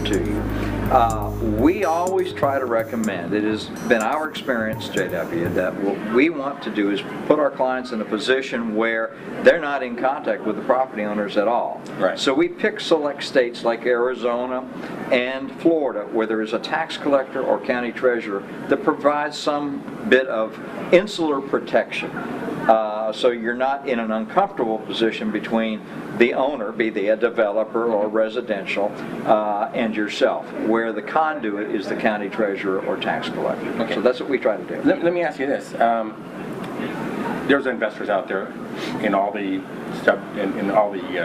to you. We always try to recommend, it has been our experience, JW, that what we want to do is put our clients in a position where they're not in contact with the property owners at all. Right. So we pick select states like Arizona and Florida where there is a tax collector or county treasurer that provides some bit of insular protection. So you're not in an uncomfortable position between the owner, be they a developer or residential, and yourself, where the conduit is the county treasurer or tax collector. Okay. So that's what we try to do. Let me ask you this. There's investors out there in all the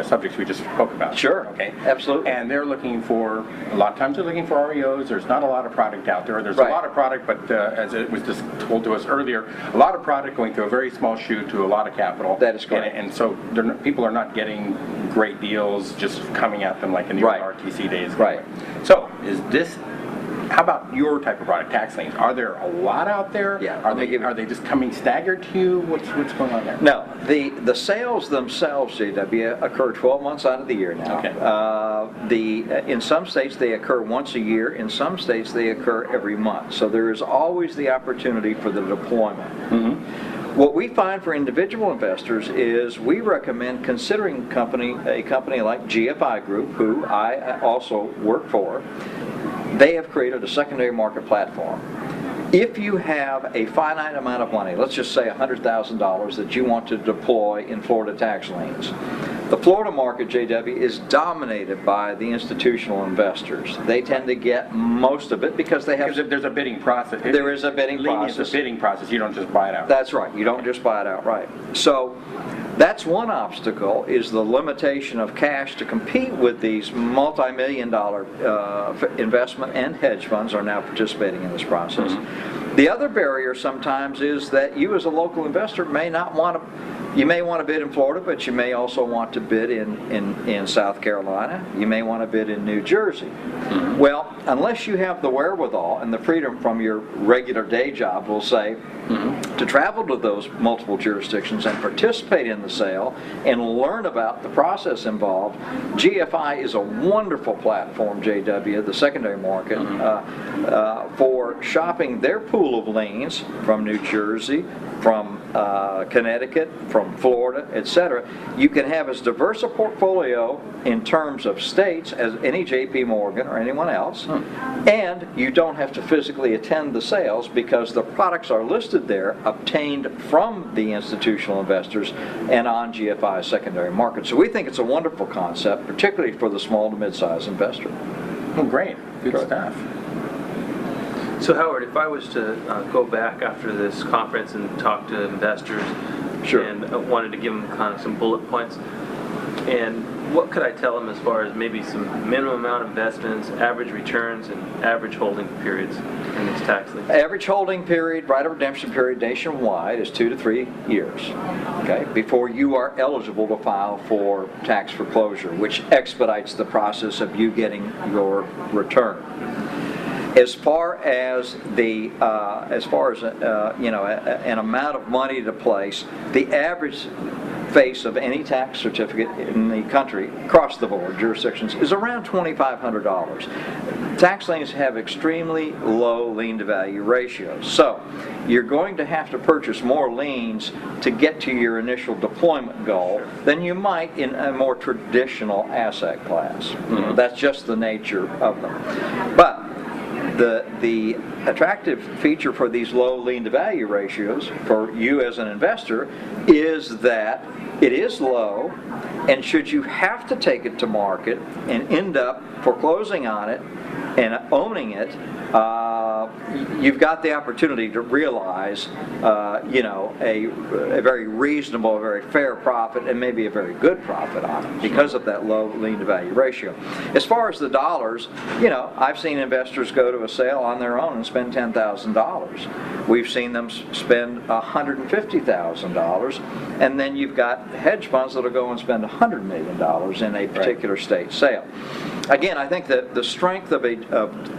subjects we just spoke about. Sure. Okay. Absolutely. And they're looking for, a lot of times they're looking for REOs. There's not a lot of product out there. There's Right. a lot of product, but as it was just told to us earlier, a lot of product going through a very small chute to a lot of capital. That is correct. And so people are not getting great deals just coming at them like in the Right. RTC days. Right. So how about your type of product, tax liens? Are there a lot out there? Yeah, Are they just coming staggered to you? What's going on there? No, the sales themselves, JW, occur 12 months out of the year now. Okay. In some states they occur once a year. In some states they occur every month. So there is always the opportunity for the deployment. Mm-hmm. What we find for individual investors is we recommend considering a company like GFI Group, who I also work for. They have created a secondary market platform. If you have a finite amount of money, let's just say $100,000 that you want to deploy in Florida tax liens, the Florida market, JW, is dominated by the institutional investors. They tend to get most of it because they have... There's a bidding process. There is a bidding process. It's a bidding process. You don't just buy it out. That's right. You don't just buy it outright. So that's one obstacle, is the limitation of cash to compete with these multi-million-dollar investment and hedge funds are now participating in this process. Mm-hmm. The other barrier sometimes is that you as a local investor may not want to... You may want to bid in Florida, but you may also want to bid in South Carolina. You may want to bid in New Jersey. Mm-hmm. Well, unless you have the wherewithal and the freedom from your regular day job, we'll say, mm-hmm. to travel to those multiple jurisdictions and participate in the sale and learn about the process involved, GFI is a wonderful platform, JW, the secondary market, mm-hmm. For shopping their pool of liens from New Jersey, from Connecticut, from Florida, etc. You can have as diverse a portfolio in terms of states as any J.P. Morgan or anyone else, and you don't have to physically attend the sales because the products are listed there, obtained from the institutional investors and on GFI's secondary market. So we think it's a wonderful concept, particularly for the small to mid-sized investor. Well, great. Good stuff. So Howard, if I was to go back after this conference and talk to investors, sure. and wanted to give them kind of some bullet points, and what could I tell them as far as maybe some minimum amount of investments, average returns, and average holding periods in these tax liens? Average holding period, right of redemption period nationwide is 2 to 3 years, okay, before you are eligible to file for tax foreclosure, which expedites the process of you getting your return. As far as an amount of money to place, the average face of any tax certificate in the country, across the board, jurisdictions, is around $2,500. Tax liens have extremely low lien to value ratios, so you're going to have to purchase more liens to get to your initial deployment goal than you might in a more traditional asset class. Mm-hmm. That's just the nature of them. But the attractive feature for these low lien to value ratios for you as an investor is that it is low, and should you have to take it to market and end up foreclosing on it and owning it, you've got the opportunity to realize a very reasonable, very fair profit, and maybe a very good profit on it because of that low lien to value ratio. As far as the dollars, I've seen investors go to a sale on their own and spend $10,000. We've seen them spend $150,000, and then you've got hedge funds that'll go and spend $100 million in a particular state sale. Again, I think that the strength of the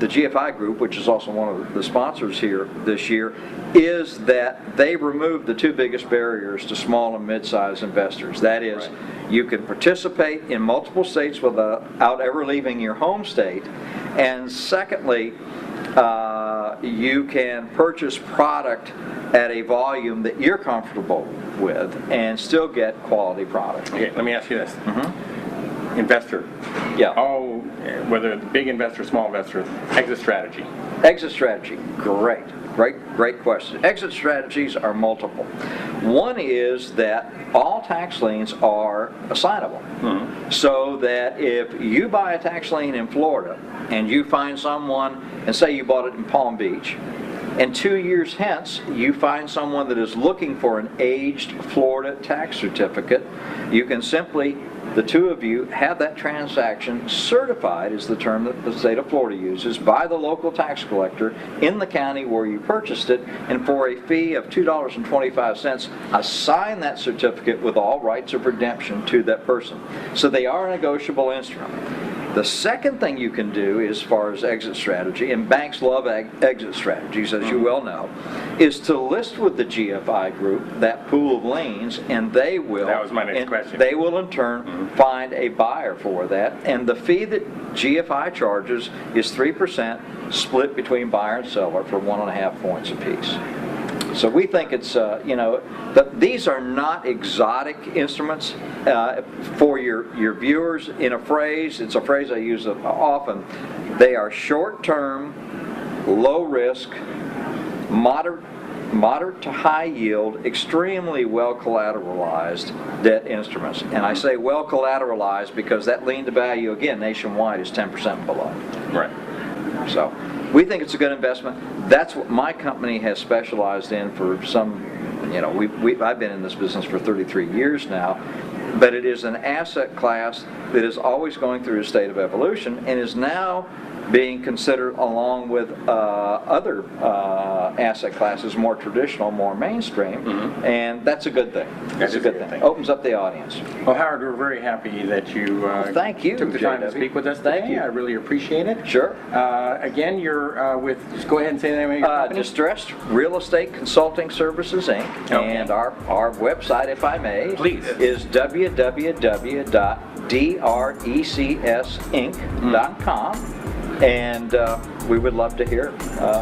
GFI Group, which is also one of the sponsors here this year, is that they removed the two biggest barriers to small and mid-sized investors. That is, You can participate in multiple states without ever leaving your home state. And secondly, you can purchase product at a volume that you're comfortable with and still get quality product. Okay, let me ask you this. Investor. Yeah. Oh, whether big investor, small investor, exit strategy. Exit strategy, great question. Exit strategies are multiple. One is that all tax liens are assignable. So that if you buy a tax lien in Florida and you find someone, and say you bought it in Palm Beach, and 2 years hence you find someone that is looking for an aged Florida tax certificate, you can simply, the two of you, have that transaction certified, is the term that the state of Florida uses, by the local tax collector in the county where you purchased it, and for a fee of $2.25, assign that certificate with all rights of redemption to that person. So they are a negotiable instrument. The second thing you can do as far as exit strategy, and banks love exit strategies, as you well know, is to list with the GFI group that pool of liens, and they will. That was my next question. They will in turn find a buyer for that, and the fee that GFI charges is 3% split between buyer and seller for 1.5 points apiece. So we think it's, but these are not exotic instruments. For your viewers, in a phrase, it's a phrase I use often, they are short-term, low-risk, moderate to high yield, extremely well collateralized debt instruments. And I say well collateralized because that lien to value, again, nationwide is 10% below. Right. So we think it's a good investment. That's what my company has specialized in for some, I've been in this business for 33 years now, but it is an asset class that is always going through a state of evolution and is now being considered along with other asset classes, more traditional, more mainstream, and that's a good thing. That's a good thing. Opens up the audience. Well, Howard, we're very happy that you, thank you took the time to JW. speak with us Thank today. you. I really appreciate it. Sure. Again, you're just go ahead and say the name of your company. Distressed Real Estate Consulting Services, Inc. Okay. And our website, if I may, Please. is www.drecsinc.com. And we would love to hear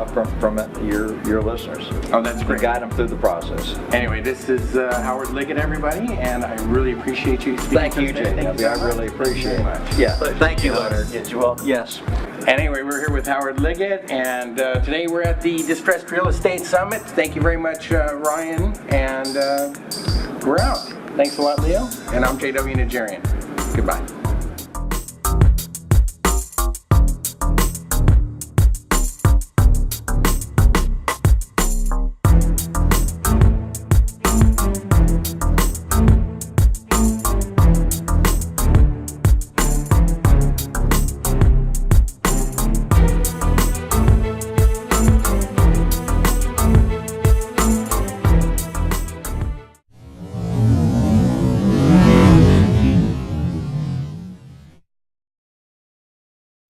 from your listeners. Oh, that's To great. guide them through the process. Anyway, this is Howard Liggett, everybody, and I really appreciate you speaking Thank to you, us today. JW. I really appreciate very it. much. Yeah, thank you, Leonard. Yes, you're welcome. Yes. Anyway, we're here with Howard Liggett, and today we're at the Distressed Real Estate Summit. Thank you very much, Ryan, and we're out. Thanks a lot, Leo, and I'm JW Nigerian. Goodbye.